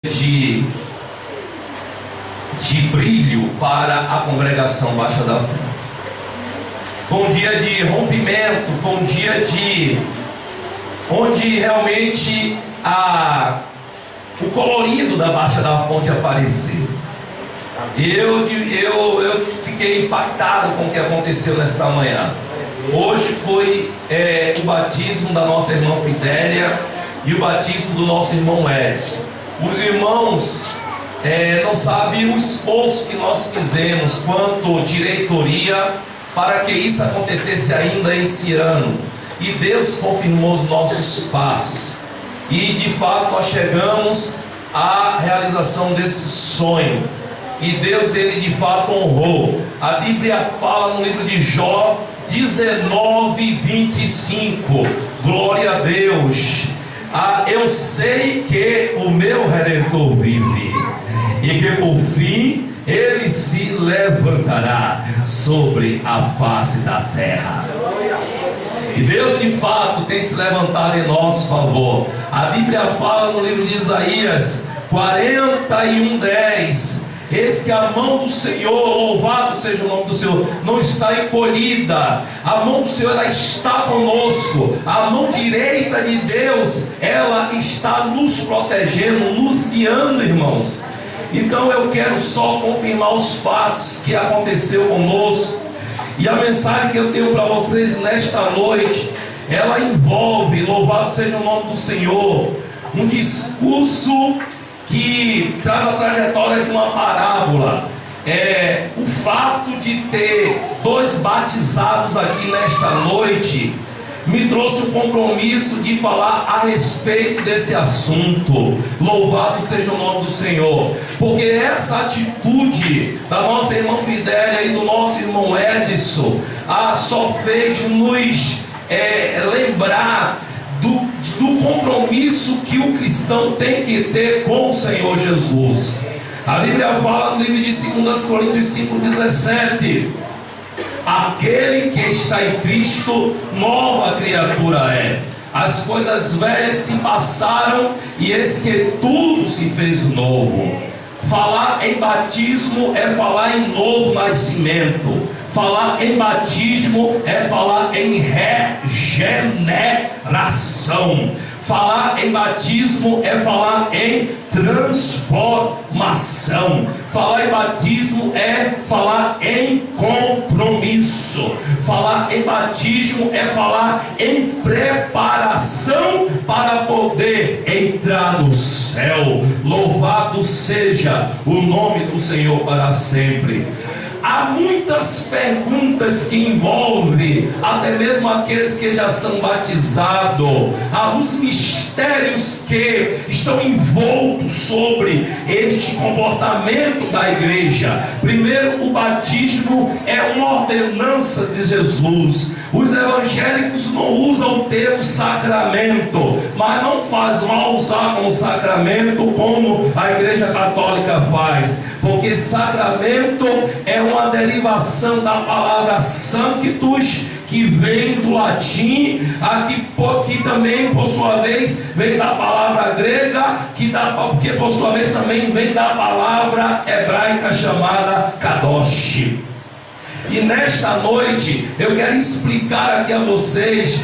de brilho para a congregação Baixa da Fonte. Foi um dia de rompimento, foi um dia onde realmente o colorido da Baixa da Fonte apareceu. Eu fiquei impactado com o que aconteceu nesta manhã. Hoje foi o batismo da nossa irmã Fidélia e o batismo do nosso irmão Edson. Os irmãos não sabem o esforço que nós fizemos quanto diretoria para que isso acontecesse ainda esse ano. E Deus confirmou os nossos passos. E de fato nós chegamos à realização desse sonho. E Deus, ele de fato honrou. A Bíblia fala no livro de Jó 19:25. Glória a Deus. Eu sei que o meu Redentor vive, e que por fim ele se levantará sobre a face da terra. E Deus de fato tem se levantado em nosso favor. A Bíblia fala no livro de Isaías 41:10. Eis que a mão do Senhor, louvado seja o nome do Senhor, não está encolhida. A mão do Senhor, ela está conosco. A mão direita de Deus, ela está nos protegendo, nos guiando, irmãos. Então eu quero só confirmar os fatos que aconteceu conosco. E a mensagem que eu tenho para vocês nesta noite, ela envolve, louvado seja o nome do Senhor, um discurso que traz a trajetória de uma parábola. O fato de ter dois batizados aqui nesta noite me trouxe o compromisso de falar a respeito desse assunto. Louvado seja o nome do Senhor, porque essa atitude da nossa irmã Fidélia e do nosso irmão Edson só fez nos lembrar do compromisso que o cristão tem que ter com o Senhor Jesus. A Bíblia fala no livro de 2 Coríntios 5:17: aquele que está em Cristo, nova criatura é. As coisas velhas se passaram, e eis que tudo se fez novo. Falar em batismo é falar em novo nascimento. Falar em batismo é falar em regeneração. Falar em batismo é falar em transformação. Falar em batismo é falar em compromisso. Falar em batismo é falar em preparação para poder entrar no céu. Louvado seja o nome do Senhor para sempre. Há muitas perguntas que envolvem até mesmo aqueles que já são batizados. Há os mistérios que estão envoltos sobre este comportamento da igreja. Primeiro, o batismo é uma ordenança de Jesus. Os evangélicos não usam o termo sacramento, mas não faz mal usar como sacramento como a igreja católica faz, porque sacramento é uma derivação da palavra sanctus, que vem do latim, que também por sua vez vem da palavra grega, que por sua vez também vem da palavra hebraica chamada kadosh. E nesta noite eu quero explicar aqui a vocês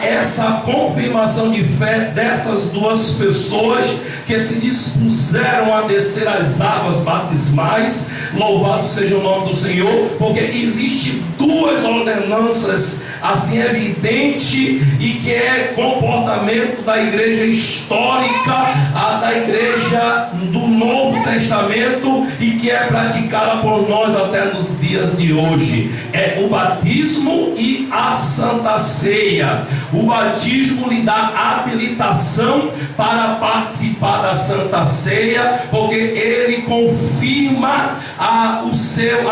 essa confirmação de fé dessas duas pessoas que se dispuseram a descer as águas batismais. Louvado seja o nome do Senhor, porque existe duas ordenanças assim evidente, e que é comportamento da igreja histórica, da igreja do Novo Testamento, e que é praticada por nós até nos dias de hoje. É o batismo e a Santa Ceia. O batismo lhe dá habilitação para participar da Santa Ceia, porque ele confirma a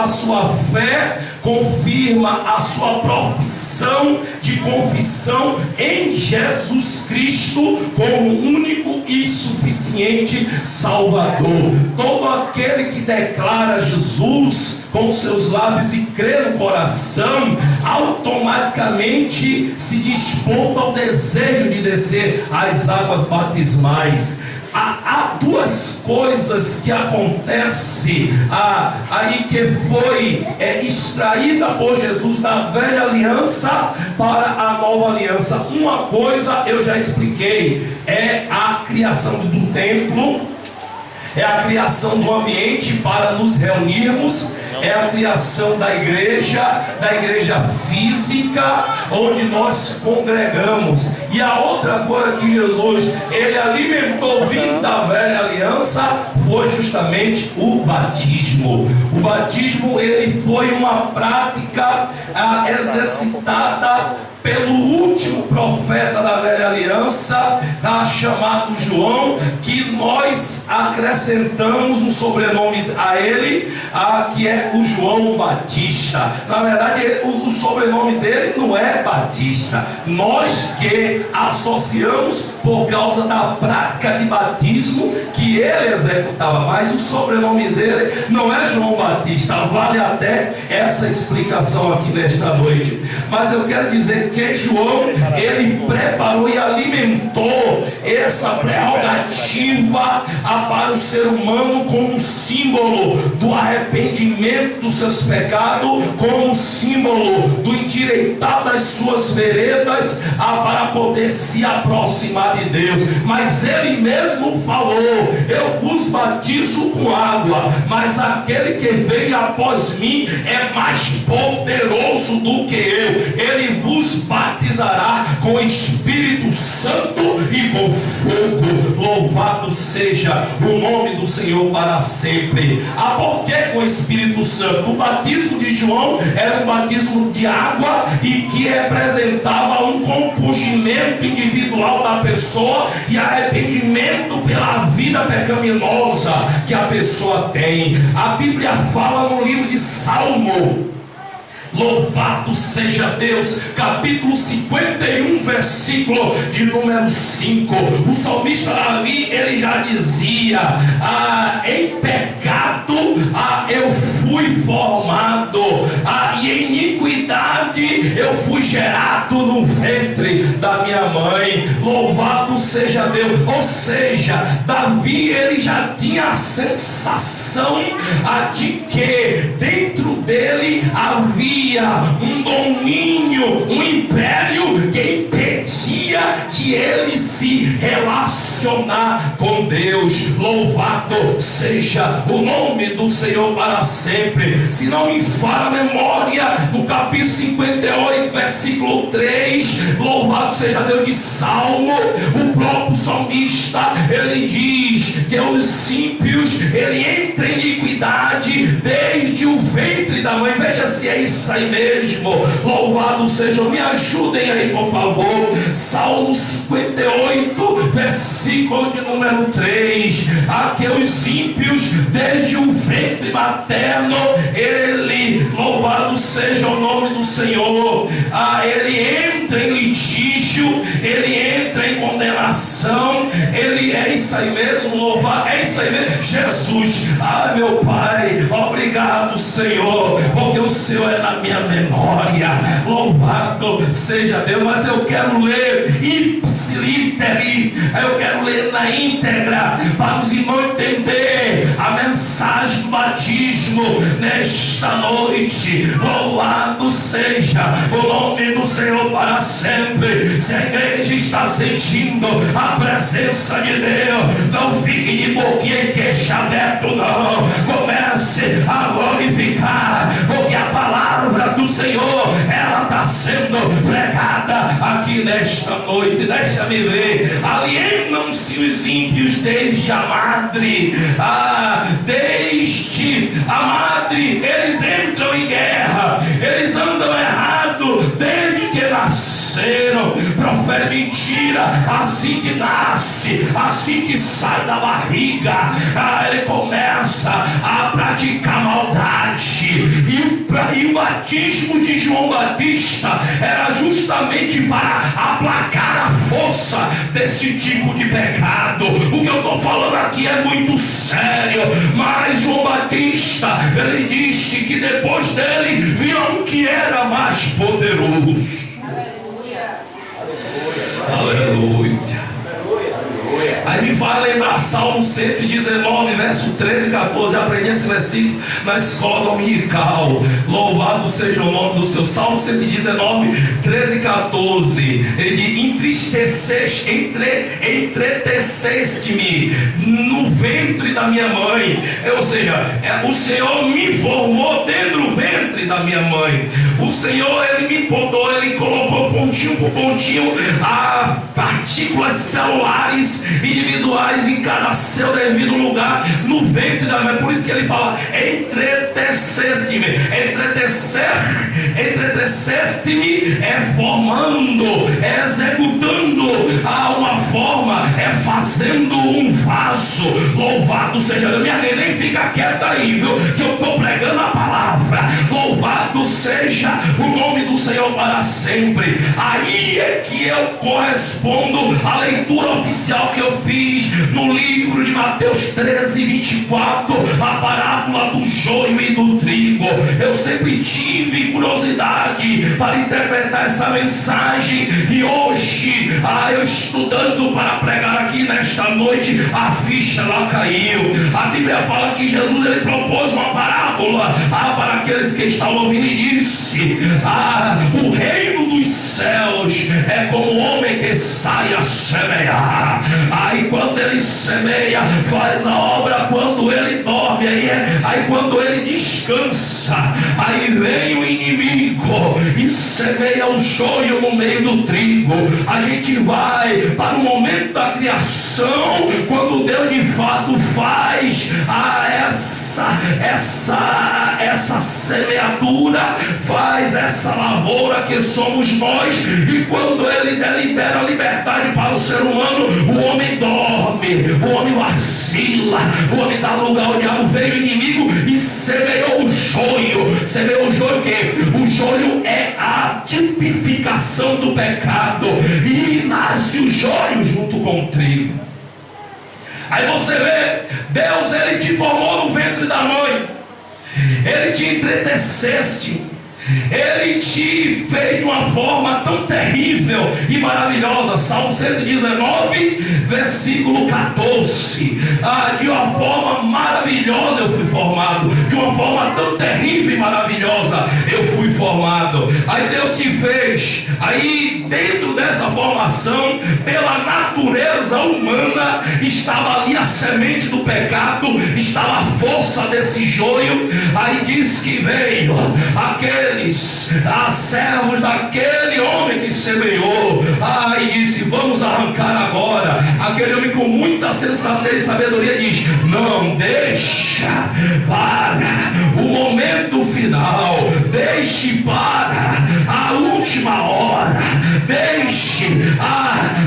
sua fé, confirma a sua profissão de confissão em Jesus Cristo como único e suficiente Salvador. Todo aquele que declara Jesus com seus lábios e crê no coração, automaticamente se desponta ao desejo de descer as águas batismais. A duas coisas que acontecem aí, que foi extraída por Jesus da velha aliança para a nova aliança. Uma coisa eu já expliquei, é a criação do templo, é a criação do ambiente para nos reunirmos, é a criação da igreja física, onde nós congregamos. E a outra coisa que Jesus, ele alimentou vindo da velha aliança, foi justamente o batismo. O batismo, ele foi uma prática exercitada pelo último profeta da velha aliança, chamado João, que nós acrescentamos um sobrenome a ele, que é o João Batista. Na verdade, o sobrenome dele não é Batista, nós que associamos por causa da prática de batismo que ele executava, mas o sobrenome dele não é João Batista. Vale até essa explicação aqui nesta noite. Mas eu quero dizer que João, ele preparou e alimentou essa prerrogativa para o ser humano, como um símbolo do arrependimento dos seus pecados, como um símbolo do endireitar das suas veredas, para poder se aproximar de Deus. Mas ele mesmo falou: eu vos batizo com água, mas aquele que vem após mim é mais poderoso do que eu, ele vos batizará com o Espírito Santo e com fogo. Louvado seja o nome do Senhor para sempre. Por que com o Espírito Santo? O batismo de João era um batismo de água, e que representava um compungimento individual da pessoa e arrependimento pela vida pecaminosa que a pessoa tem. A Bíblia fala no livro de Salmo, louvado seja Deus, capítulo 51, versículo de número 5. O salmista Davi, ele já dizia: em pecado eu fui formado, e em iniquidade eu fui gerado no ventre da minha mãe. Louvado seja Deus. Ou seja, Davi, ele já tinha a sensação de que dentro dele havia um domínio, um império que impedia de ele se relacionar com Deus. Louvado seja o nome do Senhor para sempre. Se não me falha a memória, no capítulo 58, versículo 3, louvado seja Deus, de Salmo, o próprio salmista, ele diz que os ímpios, ele entra em iniquidade desde o ventre da mãe. Veja se é isso aí mesmo. Louvado seja, me ajudem aí, por favor. Salmo 58, versículo de número 3. Que os ímpios desde o ventre materno, ele, louvado seja o nome do Senhor, ele entra em litígio, ele entra em condenação. Ele é isso aí mesmo, louvado, é isso aí mesmo, Jesus. Meu Pai, obrigado, Senhor, porque o Senhor é na minha memória. Louvado seja Deus. Mas eu quero ler ipsiliteri, eu quero ler na íntegra, para os irmãos entender a mensagem do batismo nesta noite. Louvado seja o nome do Senhor para sempre. Se a igreja está sentindo a presença de Deus, não fique de boquinha e queixo aberto, não. Comece a glorificar, porque a palavra do Senhor, ela está sendo pregada aqui nesta noite. Deixa-me ver. Alienam-se os ímpios desde a madre. Desde a madre eles entram em guerra, eles andam errado desde que nasceram, proferem mentira assim que nasce, assim que sai da barriga. Ele começa a praticar maldade. E o batismo de João Batista era justamente para aplacar a força desse tipo de pecado. O que eu estou falando aqui é muito sério, mas João Batista, ele disse que depois dele virá um que era mais poderoso. Aleluia. Aí me faz lembrar Salmo 119, verso 13 e 14. Eu aprendi esse versículo na escola dominical. Louvado seja o nome do Senhor. Salmo 119, 13 e 14. Ele diz: entreteceste-me no ventre da minha mãe. Ou seja, o Senhor me formou dentro do ventre da minha mãe. O Senhor, Ele me podou, Ele colocou pontinho por pontinho a partículas celulares individuais em cada seu devido lugar no ventre da mãe. Por isso que Ele fala: entreteceste-me. Entreteceste-me é formando, é executando uma forma, é fazendo um vaso. Louvado seja Deus. Minha neném, fica quieta aí, viu, que eu estou pregando a palavra. Louvado seja o nome do Senhor para sempre. Aí é que eu correspondo à leitura oficial que eu fiz no livro de Mateus 13, 24, a parábola do joio e do trigo. Eu sempre tive curiosidade para interpretar essa mensagem, e hoje, eu estudando para pregar aqui nesta noite, a ficha lá caiu. A Bíblia fala que Jesus, ele propôs uma parábola para aqueles que estavam ouvindo, e disse: o reino dos céus é como o homem que sai a semear. Aí quando ele semeia, faz a obra quando ele dorme, aí quando ele descansa, aí vem o inimigo e semeia o joio no meio do trigo. A gente vai para o momento da criação, quando Deus de fato faz essa semeadura, faz essa lavoura que somos nós. E quando ele delibera a liberdade para o ser humano, o homem dorme, o homem vacila, o homem dá lugar ao diabo. Veio o inimigo e semeou o joio. Semeou o joio o quê? O joio é a tipificação do pecado, e nasce o joio junto com o trigo. Aí você vê, Deus, ele te formou no ventre da mãe, ele te entreteceste, ele te fez de uma forma tão terrível e maravilhosa. Salmo 119, versículo 14. De uma forma maravilhosa eu fui formado, de uma forma tão terrível e maravilhosa eu fui formado. Aí Deus te fez, aí dentro dessa formação, pela natureza humana, estava ali a semente do pecado, estava a força desse joio. Aí diz que veio aqueles servos daquele homem que semeou, e disse: vamos arrancar agora. Aquele homem, com muita sensatez e sabedoria, diz: não, deixa para o momento final, deixe para a última hora, deixe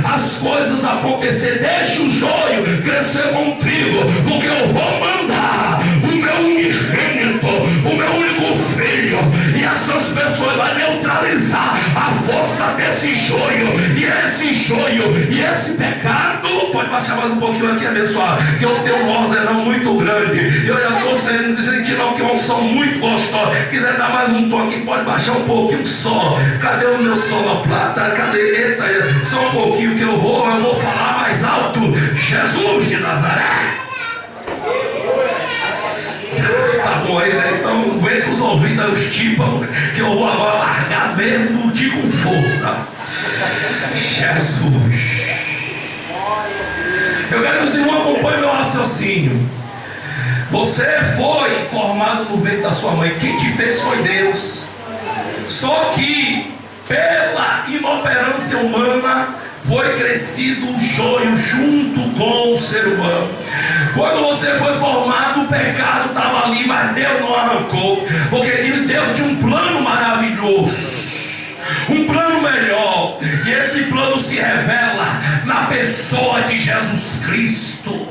as coisas acontecer, deixe o joio crescer com o trigo, porque eu vou mandar o meu unigênito, o meu único filho, e essas pessoas vão neutralizar a força desse joio, e esse joio, e esse pecado. Pode baixar mais um pouquinho aqui, abençoado, que eu tenho um vozerão muito grande, eu já estou sentindo que é um som muito gostoso. Quiser dar mais um tom aqui, pode baixar um pouquinho só. Cadê o meu sonoplata? Cadê? Eita, só um pouquinho que eu vou falar mais alto. Jesus de Nazaré. Tá bom aí, né? Então vem com os ouvidos aí, os tímpanos, que eu vou agora largar mesmo de com força. Jesus. Eu quero que os irmãos acompanhem meu raciocínio. Você foi formado no ventre da sua mãe. Quem te fez foi Deus. Só que pela inoperância humana foi crescido o joio junto com o ser humano. Quando você foi formado, o pecado estava ali, mas Deus não arrancou, porque Deus tinha um plano maravilhoso, um plano melhor, e esse plano se revela na pessoa de Jesus Cristo,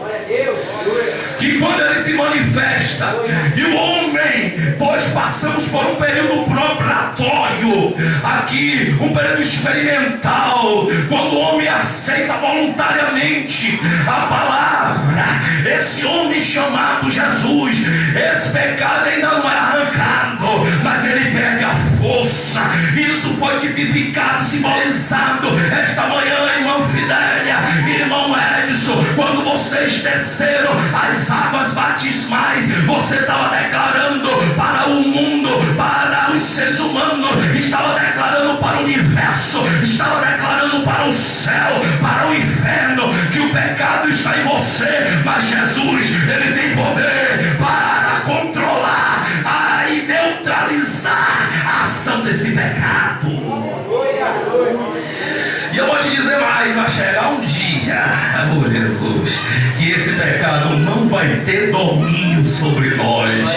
que quando ele se manifesta, e o homem, pois passamos por um período preparatório aqui, um período experimental, quando o homem aceita voluntariamente a palavra, esse homem chamado Jesus, esse pecado ainda não é arrancado, mas ele perde a força. Isso foi tipificado, simbolizado esta manhã, irmão Fidélia, irmão Edson, quando vocês desceram as águas batismais, você estava declarando para o mundo, para os seres humanos, estava declarando para o universo, estava declarando para o céu, para o inferno, que o pecado está em você, mas Jesus, ele tem poder para controlar e neutralizar a ação desse pecado. E eu vou te dizer mais, vai chegar um dia, oh Jesus, que esse pecado não vai ter domínio sobre nós.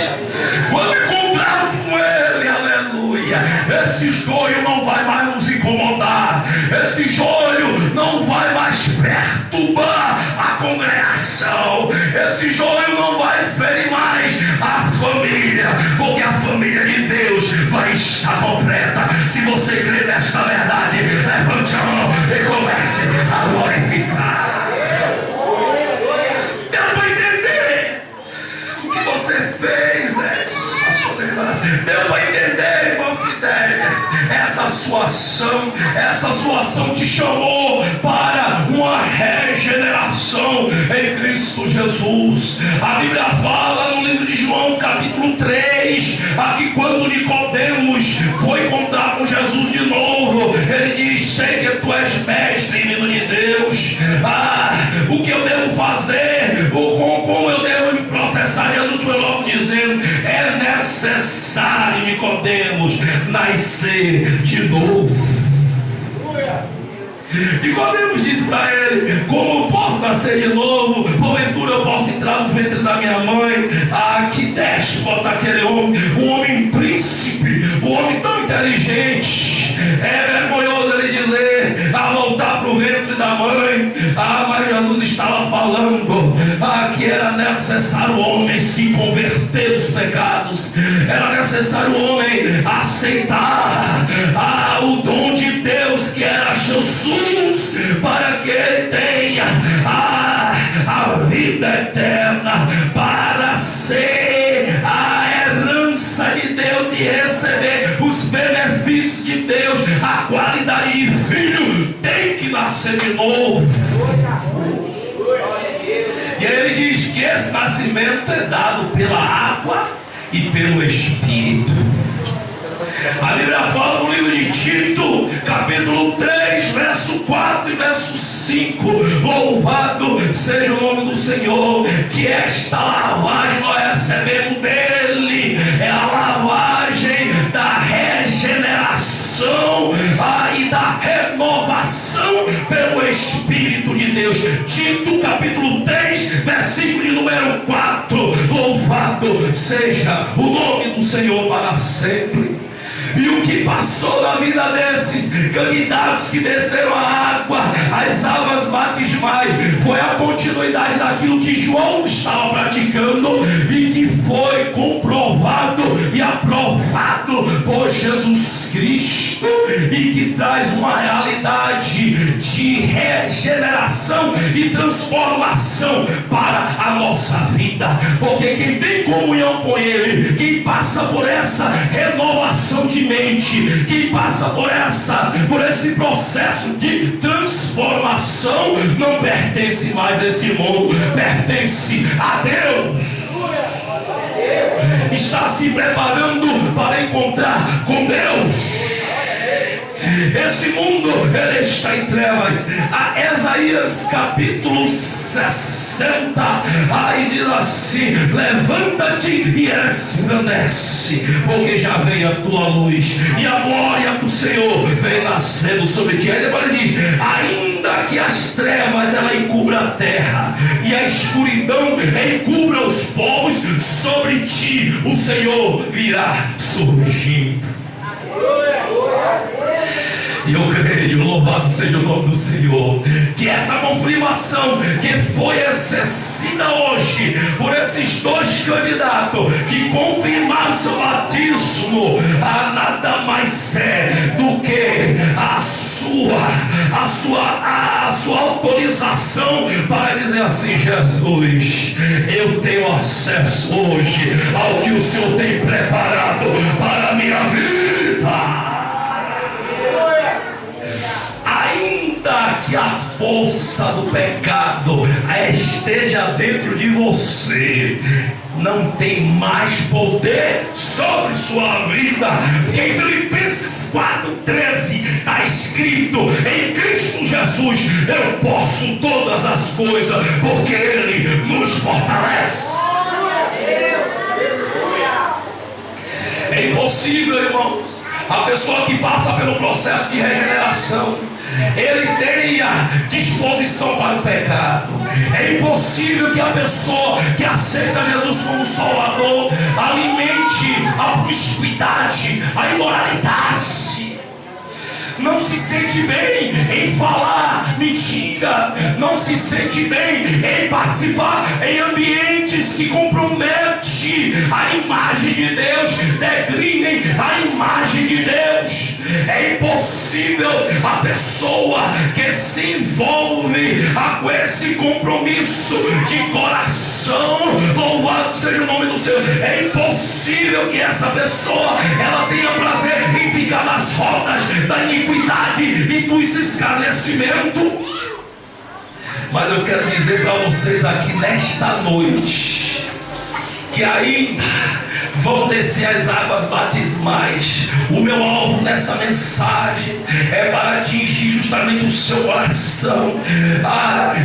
Quando encontrarmos com ele, aleluia, esse joio não vai mais nos incomodar, esse joio não vai mais perturbar a congregação, esse joio não vai ferir mais a família, porque a família de Deus vai estar completa. Se você crê nesta verdade, levante a mão e comece a glorificar. Deu para entender o que você fez, a sua declaração. Deu para entender, irmão Fidélia, essa sua ação te chamou para uma regeneração em Cristo Jesus. A Bíblia fala no livro de João, capítulo 3, aqui quando Nicodemos foi encontrar com Jesus de novo, ele diz: sei que tu és mestre vindo de Deus, o que eu devo fazer, como eu devo me processar? Jesus foi logo dizendo: é necessário, Nicodemos, nascer de novo. Nicodemos disse para ele: como eu posso nascer de novo? Porventura eu posso entrar no ventre da minha mãe? Que déspota aquele homem, um homem príncipe, um homem tão inteligente. É vergonhoso ele dizer a voltar para o ventre da mãe. Mas Jesus estava falando que era necessário o homem se converter dos pecados, era necessário o homem aceitar o dom de Deus que era Jesus, para que ele tenha a vida eterna, para ser a herança de Deus e receber os benefícios de Deus. A qualidade de filho tem que nascer de novo. E ele diz que esse nascimento é dado pela água e pelo Espírito. A Bíblia fala no livro de Tito, capítulo 3, verso 4 e verso 5: louvado seja o nome do Senhor, que esta lavagem nós recebemos dele, é a lavagem da regeneração e da renovação pelo Espírito de Deus. Tito capítulo 3, versículo de número 4: louvado seja o nome do Senhor para sempre. E o que passou na vida desses candidatos que desceram a água, as águas batismais, foi a continuidade daquilo que João estava praticando e que foi comprovado e aprovado por Jesus Cristo, e que traz uma realidade de regeneração e transformação para a nossa vida. Porque quem tem comunhão com Ele, quem passa por essa renovação de mente, quem passa por esse processo de transformação, não pertence mais a esse mundo, pertence a Deus. Está se preparando para encontrar com Deus. Esse mundo, ele está em trevas. Isaías capítulo 60, aí diz assim: levanta-te e resplandece, porque já veio a tua luz e a glória do Senhor vem nascendo sobre ti. Aí depois ele diz: ainda que as trevas ela encubra a terra e a escuridão encubra os povos, sobre ti o Senhor virá surgindo. E eu creio, louvado seja o nome do Senhor, que essa confirmação que foi exercida hoje por esses dois candidatos que confirmaram seu batismo, nada mais é do que a sua autorização para dizer assim: Jesus, eu tenho acesso hoje ao que o Senhor tem preparado para a minha vida. Ainda que a força do pecado esteja dentro de você, não tem mais poder sobre sua vida. Porque em Filipenses 4,13 está escrito: em Cristo Jesus eu posso todas as coisas, porque Ele nos fortalece. É impossível, irmãos, a pessoa que passa pelo processo de regeneração, ele tenha disposição para o pecado. É impossível que a pessoa que aceita Jesus como Salvador alimente a promiscuidade, a imoralidade. Não se sente bem em falar mentira, não se sente bem em participar em ambientes que comprometem a imagem de Deus, degrinem a imagem de Deus. É impossível a pessoa que se envolve com esse compromisso de coração, louvado seja o nome do Senhor, é impossível que essa pessoa ela tenha prazer em ficar nas rodas da iniquidade e dos escarnecimentos. Mas eu quero dizer para vocês aqui nesta noite que ainda vão descer as águas batismais. O meu alvo nessa mensagem é para atingir justamente o seu coração.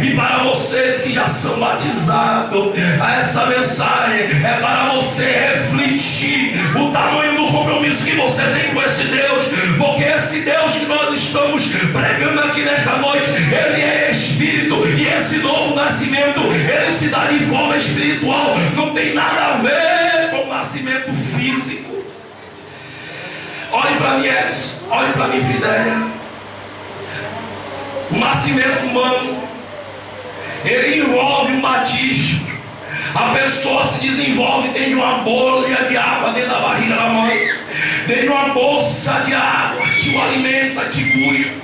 E para vocês que já são batizados, essa mensagem é para você refletir o tamanho do compromisso que você tem com esse Deus. Porque esse Deus que nós estamos pregando aqui nesta noite, Ele é Espírito, e esse novo nascimento, ele se dá de forma espiritual, não tem nada a ver com o nascimento físico. Olhe para mim, Edson, olhe para mim, Fidélia. O nascimento humano, ele envolve um batismo. A pessoa se desenvolve dentro de uma bolha de água dentro da barriga da mãe, dentro de uma bolsa de água que o alimenta, que cuida.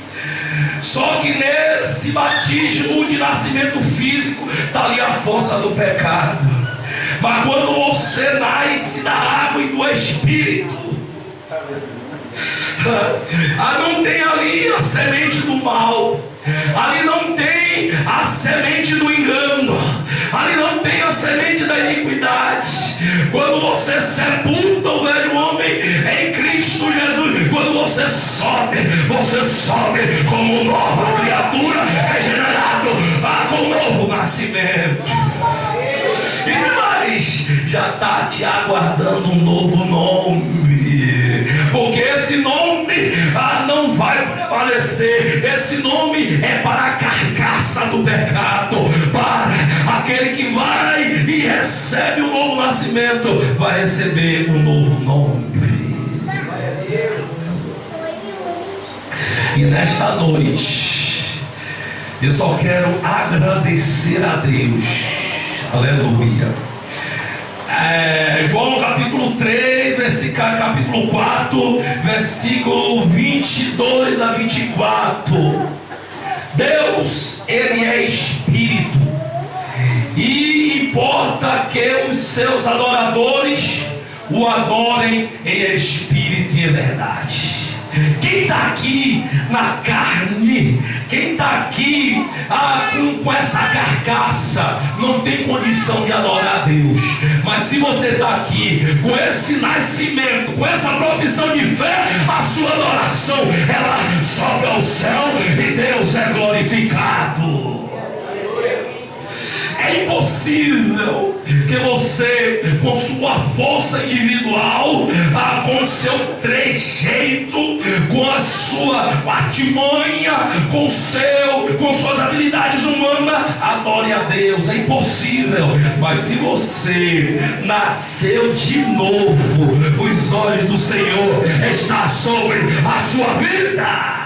Só que nesse batismo de nascimento físico está ali a força do pecado. Mas quando você nasce da água e do Espírito, não tem ali a semente do mal, ali não tem a semente do engano, ali não tem a semente da iniquidade. Quando você sepulta o velho homem em Cristo Jesus, quando você sobe como nova criatura, regenerado, com um novo nascimento. E mais, já está te aguardando um novo nome, porque esse nome não vai prevalecer. Esse nome é para a carcaça do pecado, para aquele que vai e recebe um novo nascimento, vai receber um novo nome. E nesta noite eu só quero agradecer a Deus. Aleluia. João capítulo 3, capítulo 4, versículo 22 a 24. Deus, Ele é Espírito, e importa que os seus adoradores o adorem em Espírito e em verdade. Quem está aqui na carne, quem está aqui com essa carcaça, não tem condição de adorar a Deus. Mas se você está aqui com esse nascimento, com essa profissão de fé, a sua adoração ela sobe ao céu e Deus é glorificado. É impossível que você, com sua força individual, com seu trejeito, com a sua artimanha, com suas habilidades humanas, adore a Deus. É impossível. Mas se você nasceu de novo, os olhos do Senhor estão sobre a sua vida.